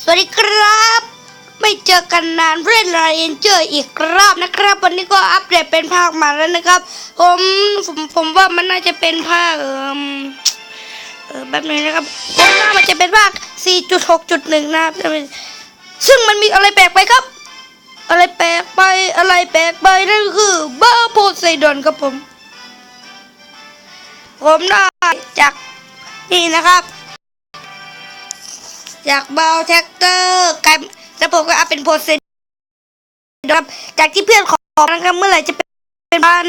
สวัสดีครับไม่เจอกันนานเพื่อนเราเอ็นเจออีกรอบนะครับวันนี้ก็อัปเดตเป็นภาคมาแล้วนะครับผมว่ามันน่าจะเป็นภาคแบบนี้นะครับผมว่ามันจะเป็นภาค 4.6.1 นะครับซึ่งมันมีอะไรแปลกไปครับอะไรแปลกไปนั่นก็คือบ้าโพไซดอนครับผมได้จากนี่นะครับจากบาวแท็กเตอร์กันแล้วผมก็อัพเป็นโพสเซนครับจากที่เพื่อนขอนะครับเมื่อไหร่จะเป็นบ้าน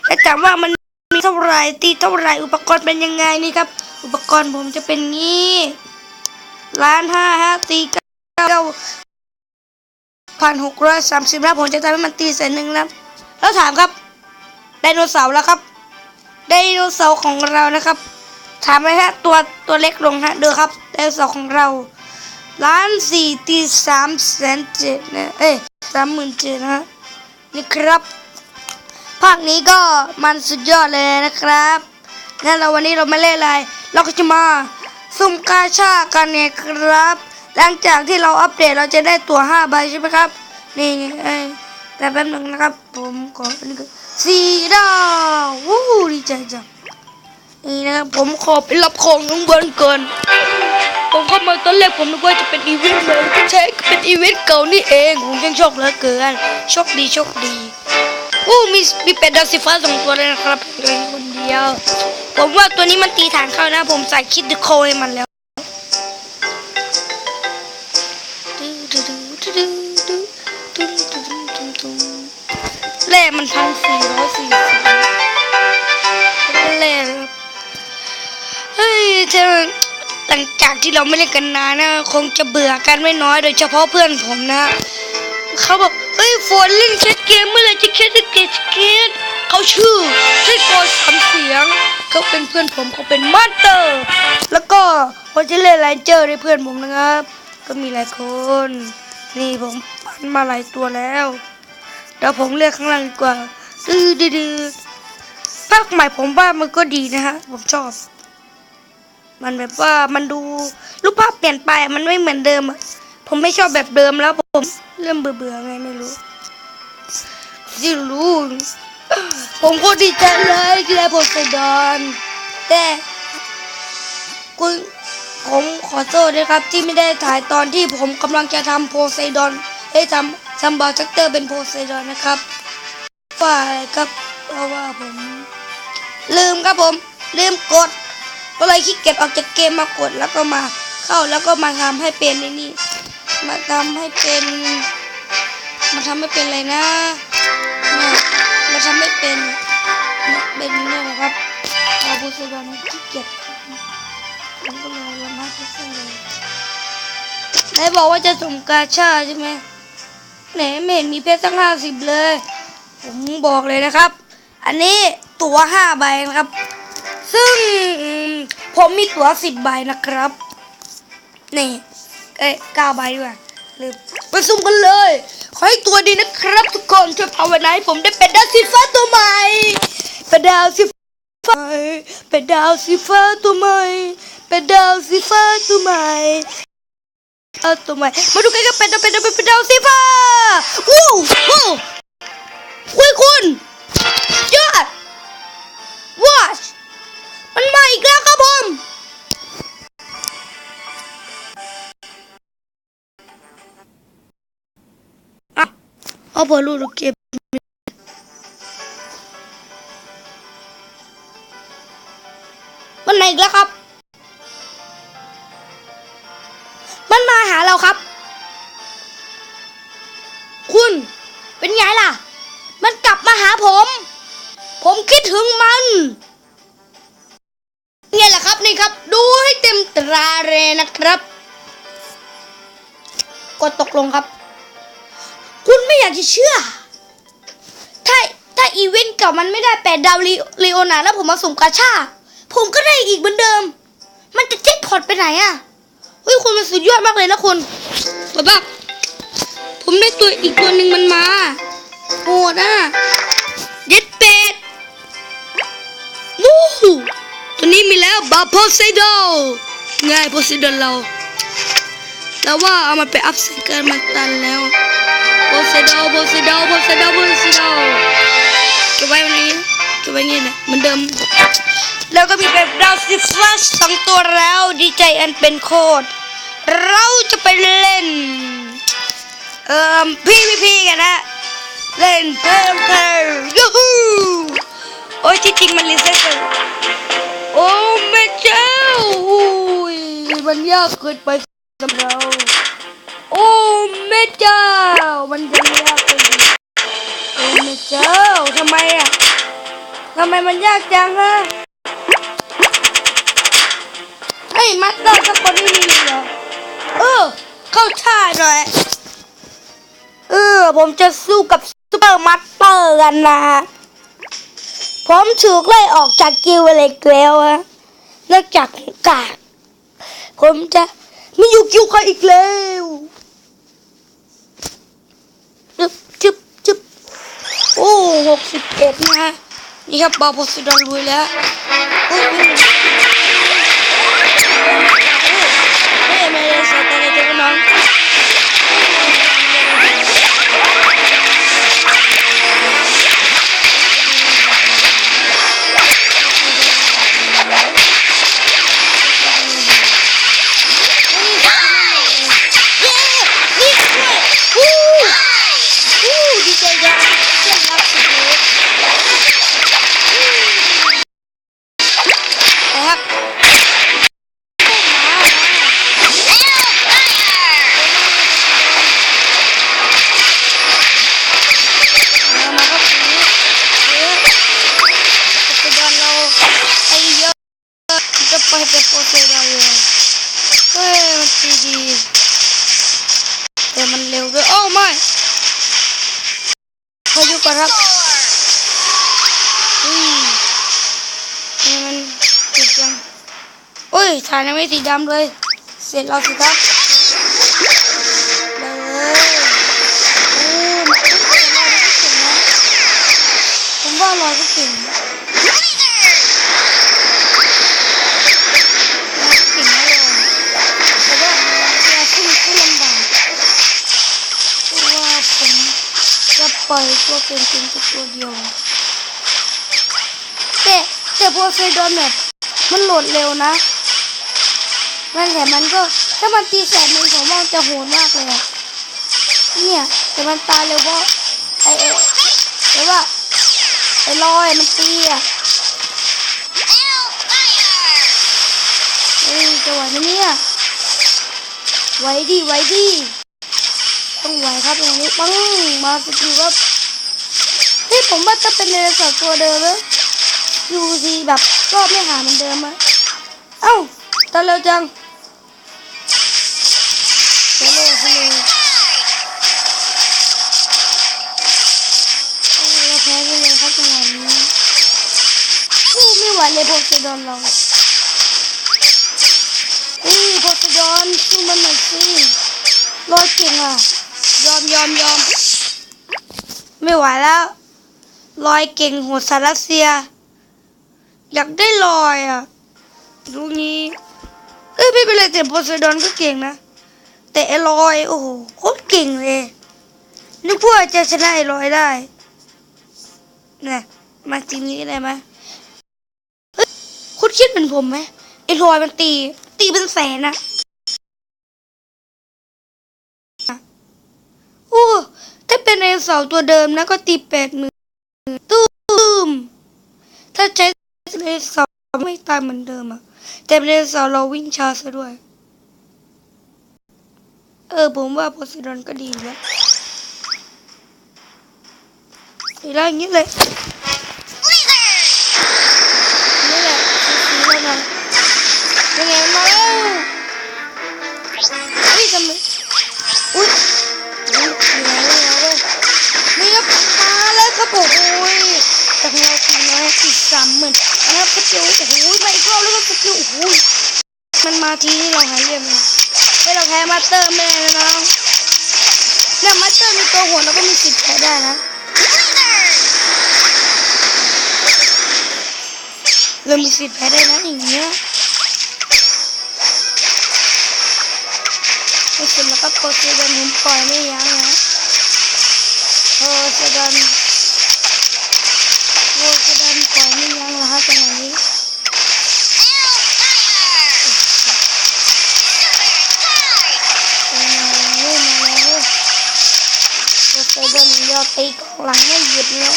และจากว่ามันมีเท่าไหร่ตีเท่าไหร่อุปกรณ์เป็นยังไงนี่ครับอุปกรณ์ผมจะเป็นงี้1,500,000ตี9,630แล้วผมจะทำให้มันตี100,000นะแล้วถามครับไดโนเสาร์แล้วครับไดโนเสาร์ของเรานะครับถามไหมฮะตัวเล็กลงฮะเด้อครับไดโนเสาร์ของเรา1,400,000ตี3,700,000นะ37,000นะฮะนี่ครับภาคนี้ก็มันสุดยอดเลยนะครับงั้นวันนี้เราไม่เล่นอะไรเราก็จะมาสุ่มกาชากันเนี่ยครับหลังจากที่เราอัปเดตเราจะได้ตัว5ใบใช่ไหมครับนี่แต่แป๊บนึงนะครับผมขออันนี้ก็4 ดาววู้ดีใจจังนี่นะครับผมขอไปรับของข้างบนก่อนผมเข้ามาตอนแรกผมนึกว่าจะเป็นอีเวนต์เลยที่ใช่เป็นอีเวนต์เก่านี่เองผมยังโชคเหลือเกินโชคดีมีเป็ดดาวสีฟ้า2 ตัวเลยนะครับเพียงคนเดียวผมว่าตัวนี้มันตีฐานเข้านะผมใส่คิดดิโคให้มันแล้วแร่มัน1,440แร่เฮ้ยหลังจากที่เราไม่เล่นกันนานนะคงจะเบื่อกันไม่น้อยโดยเฉพาะเพื่อนผมนะเขาบอกเฮ้ยฝนเล่นแคสเกมเมื่อไรจะแคสเขาชื่อให้กด3 เสียงเขาเป็นเพื่อนผมเขาเป็นมาสเตอร์แล้วก็คนที่เล่นไลเจอร์ในเพื่อนผมนะครับก็มีหลายคนนี่ผมปั้นมาหลายตัวแล้วเดี๋ยวผมเลือกข้างล่างดีกว่าดื้อภาคใหม่ผมว่ามันก็ดีนะฮะผมชอบมันแบบว่ามันดูรูปภาพเปลี่ยนไปมันไม่เหมือนเดิมผมไม่ชอบแบบเดิมแล้วผมเริ่มเบื่อไงไม่รู้ผมก็ดีใจเลยที่ได้โพไซดอนแต่ผมขอโทษด้วยครับที่ไม่ได้ถ่ายตอนที่ผมกำลังจะทำโพไซดอนทำบอลแจ็คเตอร์เป็นโพไซดอนนะครับว่าอะไรครับเพราะว่าผมลืมครับผมลืมกดก็เลยขี้เกียจออกจากเกมมากดแล้วก็มาเข้าแล้วก็มาทำให้เป็นนี่มาทำให้เป็นอะไรนะมาทำให้เป็นเนี่ยนะครับเราโพไซดอนขี้เกียจผมก็เลยลงมาที่สุดเลยไหนบอกว่าจะสุ่มกาชาใช่ไหมไหนไม่เห็นมีเพชรสัก50เลยผมบอกเลยนะครับอันนี้ตั๋ว5 ใบนะครับซึ่งผมมีตั๋ว10 ใบนะครับนี่9 ใบด้วยลืมไปสุ่มกันเลยขอให้ตัวดีนะครับทุกคนช่วยภาวนาให้ผมได้เป็นดาวสีฟ้าตัวใหม่เป็นดาวสีฟ้าเป็นดาวสีฟ้าตัวใหม่เป็นดาวสีฟ้าตัวใหม่ตัวใหม่มาดูกันก็เป็นดาวสีฟ้าว้าวคุณยอดว้าวมันมาอีกแล้วครับผมเอาพอรู้เก็บมันมาอีกแล้วครับมันมาหาเราครับคุณเป็นไงล่ะมันกลับมาหาผมคิดถึงมันเนี่ยแหละครับนี่ครับดูให้เต็มตราเลยนะครับกดตกลงครับคุณไม่อยากจะเชื่อถ้าอีเวนต์เก่ามันไม่ได้8 ดาวลีโอนาแล้วผมมาสุ่มกาชาผมก็ได้อีกเหมือนเดิมมันจะแจ็คพอตไปไหนเฮ้ยคุณมันสุดยอดมากเลยนะคุณแบบผมได้ตัวอีกตัวหนึ่งมันมาโหดเด็ดเป็ดวู้ตัวนี้มีแล้วบาโพไซดอนง่ายโพไซดอนเรา แล้วว่าเอามันไปอัพเซเกินมันตันแล้วโบเซโดโบเซโดโบเซโดโบเซโดเก็บไว้วันนี้เก็บไว้นี่แหละเหมือนเดิมแล้วก็มีแบบดาวซิฟลัส2 ตัวแล้วดีใจอันเป็นโคตรเราจะไปเล่นPVP กันนะเล่นเพิ่มยูฮูโอ้ยที่จริงมันรีเซ็ตเลยโอ้แม่เจ้าอุ้ยมันยากเกินไปสำหรับเราโอ้แม่เจ้ามันยังยากเกินไปโอ้แม่เจ้าทำไมมันยากจังฮะเฮ้ยมัตเตอร์สักคนไม่มีเหรอเข้าท่าหน่อยผมจะสู้กับซูเปอร์มัตเตอร์กันนะผมถูกไล่ออกจากกิลด์เล็กแล้วฮะนอกจากกากผมจะไม่อยู่กิลด์ใครอีกแล้วจึ๊บโอ้61นะฮะนี่ครับบอลโพสต์ดอนลุยแล้วไม่ได้ใส่แต่ในตัวน้องไปเป็นโปรเซสเราเลยมันดีแต่มันเร็วด้วยโอ้ไม่พายุก่อนครับนี่มันติดยังโอ้ยฐานยังไม่สีดำเลยเสร็จแล้วสิครับผมว่าลอยก็เก่งปล่อยตัวเก่งๆตัวเดียวแต่โพไซดอนแบบมันโหลดเร็วนะนั่นแหละมันก็ถ้ามันตีแสนหนึ่งผมว่าจะโหดมากเลยเนี่ยแต่มันตายเร็วเพราะแต่ว่าลอยมันตีจะไหวไหมเนี่ยไหวดิต้องไหวครับตรงนี้ปังมาสกิลครับผมว่าจะเป็นเนสตัวเดิมเลยยูซีแบบรอบไม่หาเหมือนเดิมอะเอ้าตอนเร็วจังเราแพ้ไปเลยครับจังหวะนี้ไม่ไหวเลยโพไซดอนเราโพไซดอนสู้มันหน่อยสิรอเก่งอ่ะยอมไม่ไหวแล้วลอยเก่งโหดสารเซียอยากได้ลอยลูกนี้ไม่เป็นไรแต่โพไซดอนก็เก่งนะแต่ลอยโอ้โหโคตรเก่งเลยนึกว่าจะชนะลอยได้เนี่ยมาทีนี้ได้ไหมคุณคิดเหมือนผมไหมลอยมันตีเป็นแสนนะโอ้ถ้าเป็นไดโนเสาร์ตัวเดิมนะก็ตี80,000ตุ้มถ้าใช้ไดโนเสาร์ไม่ตายเหมือนเดิมแต่ไดโนเสาร์เราวิ่งช้าซะด้วยผมว่าโพไซดอนก็ดีแล้วอย่างนี้เลยนี่แหละสีแล้วนะยังไงมาแล้วทำไมอุ้ยนี่ครับมาแล้วครับโอ้ยแต่ของเราทีน้อยอีก30,000นะครับสกิลโอ้โหไปอีกรอบแล้วก็สกิลโอ้โหมันมาทีนี้เราหายเรียบเลยเราแพ้มาสเตอร์ไม่ได้นะน้องเนี่ยมาสเตอร์มีตัวหัวแล้วก็มีสิทธิ์แพ้ได้นะเรามีสิทธิ์แพ้ได้นะอย่างเงี้ย ไม่สุดแล้วก็โพไซดอนผมปล่อยไม่ยั้งนะโพไซดอนปล่อยไม่ยั้งแล้วฮะจังหวะนี้โพไซดอนยอดตีกองหลังไม่หยุดเลย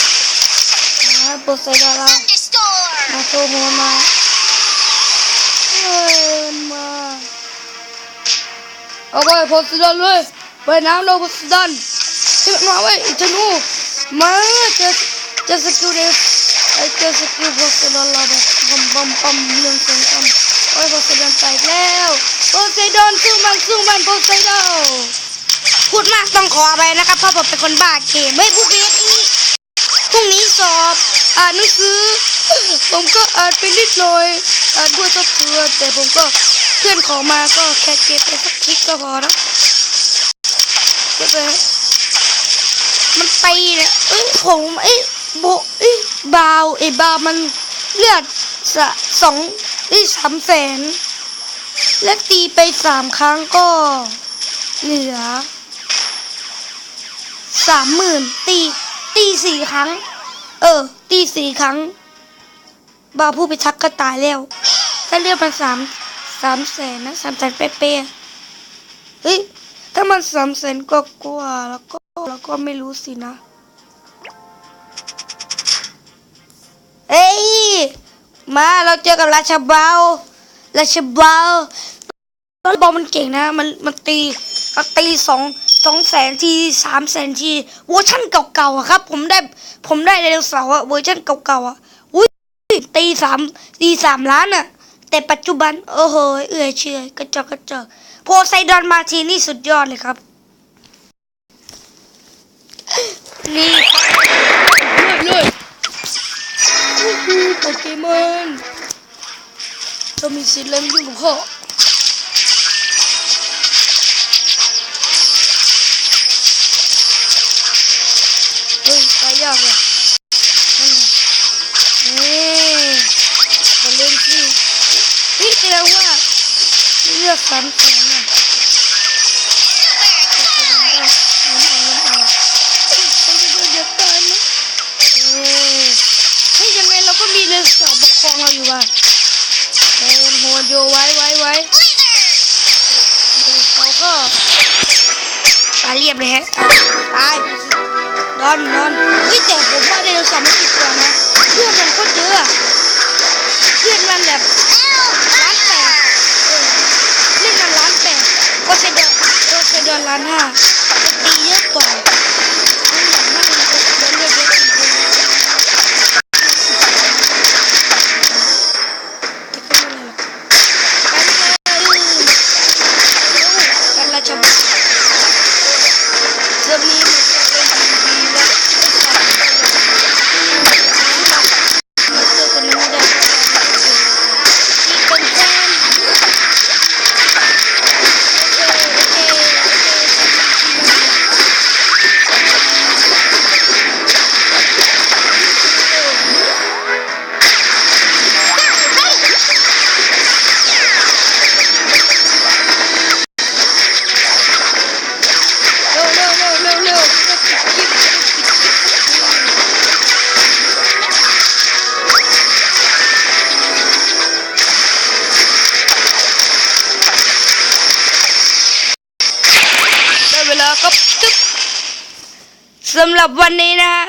โพไซดอนเรามาโชว์หัวมามาเอาไปโพไซดอนเลยไปน้ำเราโพไซดอนที่มันมาไว้อิจนูมาเจอสกิลเดฟเจอสกิลโพไซดอนเราแบบปั๊มเรื่องเสียงปั๊มโอ้ยโพไซดอนไปแล้วโพไซดอนสู้มันโพไซดอนพูดมากต้องขอไปนะครับเพราะผมเป็นคนบ้าเกมไม่พูดเยอะอีกพรุ่งนี้สอบอ่านหนังสือผมก็อ่านไปนิดหน่อยอ่านด้วยตัวแต่ผมก็เพื่อนขอมาก็แค่เก็บไปสักคลิกก็พอนะเก็บไปมันตีเนี่ยผมบาวมันเลือด300,000และตีไป3 ครั้งก็เหลือ30,000ตี4 ครั้งตี4 ครั้งบาผู้พิทักษ์ก็ตายแล้วถ้าเลือกมัน300,000นะ300,000เป๊ะเฮ้ยถ้ามัน300,000ก็กลัวแล้วก็ไม่รู้สินะเอ้ยมาเราเจอกับราชาบาลบอลมันเก่งนะมันตี200,000 ที 300,000 ทีเวอร์ชั่นเก่าๆอะครับผมได้ไดโนเสาร์อะเวอร์ชั่นเก่าๆอะอุ้ยตี3 ล้านอะแต่ปัจจุบันโอ้โหเชื่อกระจอกโพไซดอนมาทีนี่สุดยอดเลยครับนี่เลยโปเกมอนเรามีสิทธิ์เล่นยุ่งกับเขาตายยากเลยมาเล่นสินี่แสดงว่าเลือก300,000นะเดี๋ยวตายนะให้ยังไงเราก็มีเรื่องสอบปกครองเราอยู่ว่ะหัวโยไว้เขาก็ตายเรียบเลยฮะตายนอนแต่ผมว่าไดโนเสาร์มันติดกว่านะเพื่อนมันก็เยอะเพื่อนมันแบบ1,800,000เล่นมัน1,800,000ก็เซดอน1,500,000จะตีเยอะกว่ามันจะเดินเยอะกันราชบัณฑิตเรื่องนี้มันจะเป็นดีแล้วสำหรับวันนี้นะฮะ